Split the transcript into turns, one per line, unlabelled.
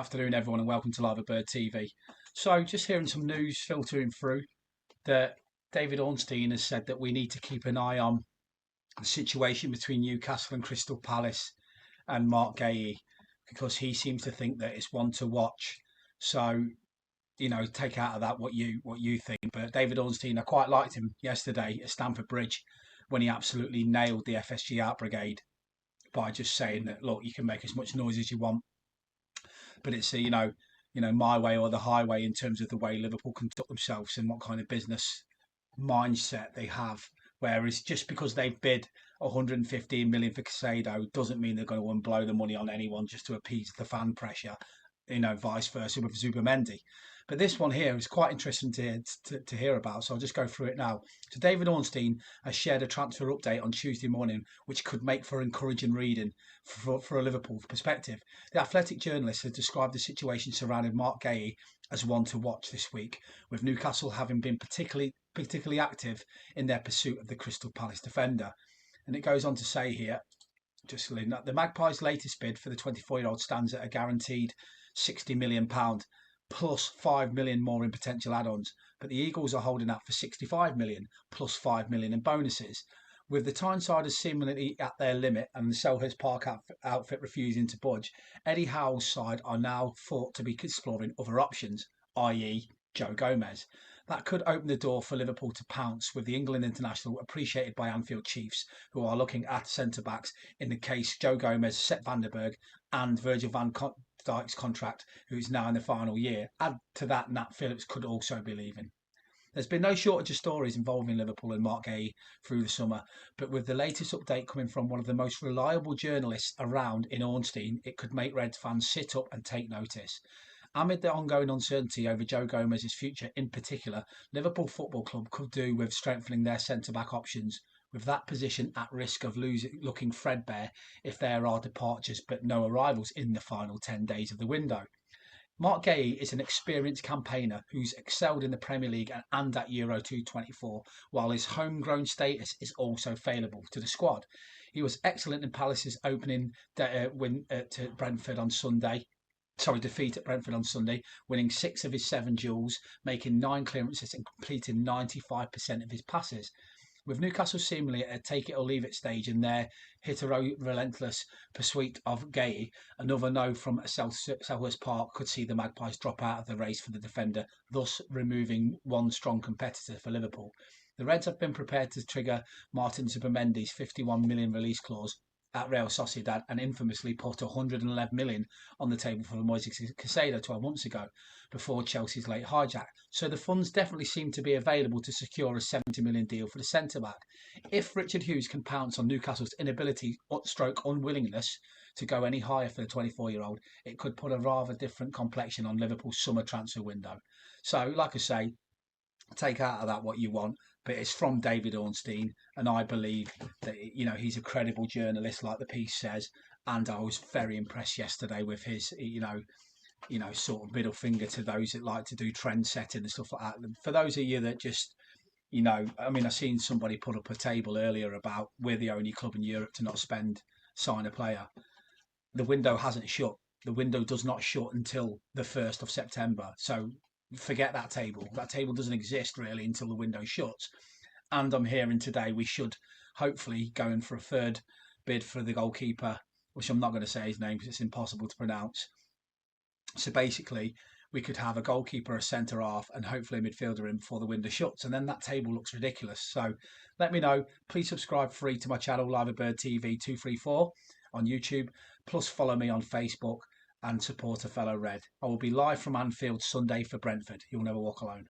afternoon, everyone, and welcome to Liverpool TV. So, just hearing some news filtering through that David Ornstein has said that we need to keep an eye on the situation between Newcastle and Crystal Palace and Mark Guehi because he seems to think that it's one to watch. So, take out of that what you think. But David Ornstein, I quite liked him yesterday at Stamford Bridge when he absolutely nailed the FSG out brigade by just saying that, look, you can make as much noise as you want, but it's my way or the highway in terms of the way Liverpool conduct themselves and what kind of business mindset they have. Whereas just because they've bid 115 million for Casado doesn't mean they're going to unblow the money on anyone just to appease the fan pressure. Vice versa with Zubamendi. But this one here is quite interesting to hear about, so I'll just go through it now. So David Ornstein has shared a transfer update on Tuesday morning, which could make for encouraging reading for a Liverpool perspective. The Athletic journalist has described the situation surrounding Mark Guehi as one to watch this week, with Newcastle having been particularly active in their pursuit of the Crystal Palace defender. And it goes on to say here, just the Magpies' latest bid for the 24-year-old stands at a guaranteed £60 million plus 5 million more in potential add-ons, but the Eagles are holding out for 65 million plus 5 million in bonuses. With the Tynesiders seemingly at their limit and the Selhurst Park outfit refusing to budge, Eddie Howe's side are now thought to be exploring other options, i.e. Joe Gomez. That could open the door for Liverpool to pounce, with the England international appreciated by Anfield Chiefs, who are looking at centre-backs in the case Joe Gomez, Sepp van der Berg and Virgil van Dijk's contract, who's now in the final year. Add to that, Nat Phillips could also be leaving. There's been no shortage of stories involving Liverpool and Mark Guehi through the summer, but with the latest update coming from one of the most reliable journalists around in Ornstein, it could make Reds fans sit up and take notice. Amid the ongoing uncertainty over Joe Gomez's future in particular, Liverpool Football Club could do with strengthening their centre-back options, with that position at risk of looking threadbare if there are departures but no arrivals in the final 10 days of the window. Mark Guehi is an experienced campaigner who's excelled in the Premier League and at Euro 2024, while his homegrown status is also favourable to the squad. He was excellent in Palace's opening win to Brentford on Sunday. Defeat at Brentford on Sunday, winning 6 of his 7 duels, making 9 clearances and completing 95% of his passes. With Newcastle seemingly at a take-it-or-leave-it stage in their relentless pursuit of Guehi, another no from Selhurst Park could see the Magpies drop out of the race for the defender, thus removing one strong competitor for Liverpool. The Reds have been prepared to trigger Martin Zubamendi's 51 million release clause at Real Sociedad and infamously put 111 million on the table for Moises Caicedo 12 months ago, before Chelsea's late hijack. So the funds definitely seem to be available to secure a 70 million deal for the centre-back. If Richard Hughes can pounce on Newcastle's inability stroke unwillingness to go any higher for the 24-year-old, it could put a rather different complexion on Liverpool's summer transfer window. So, like I say, take out of that what you want, but it's from David Ornstein, and I believe that he's a credible journalist, like the piece says. And I was very impressed yesterday with his sort of middle finger to those that like to do trend setting and stuff like that. For those of you that just I've seen somebody put up a table earlier about we're the only club in Europe to not sign a player. The window hasn't shut. The window does not shut until the 1st of September. So forget that table. That table doesn't exist really until the window shuts. And I'm hearing today we should hopefully go in for a third bid for the goalkeeper, which I'm not going to say his name because it's impossible to pronounce. So basically, we could have a goalkeeper, a centre half, and hopefully a midfielder in before the window shuts, and then that table looks ridiculous. So let me know. Please subscribe free to my channel, Liverbird TV 234 on YouTube. Plus follow me on Facebook and support a fellow Red. I will be live from Anfield Sunday for Brentford. You'll never walk alone.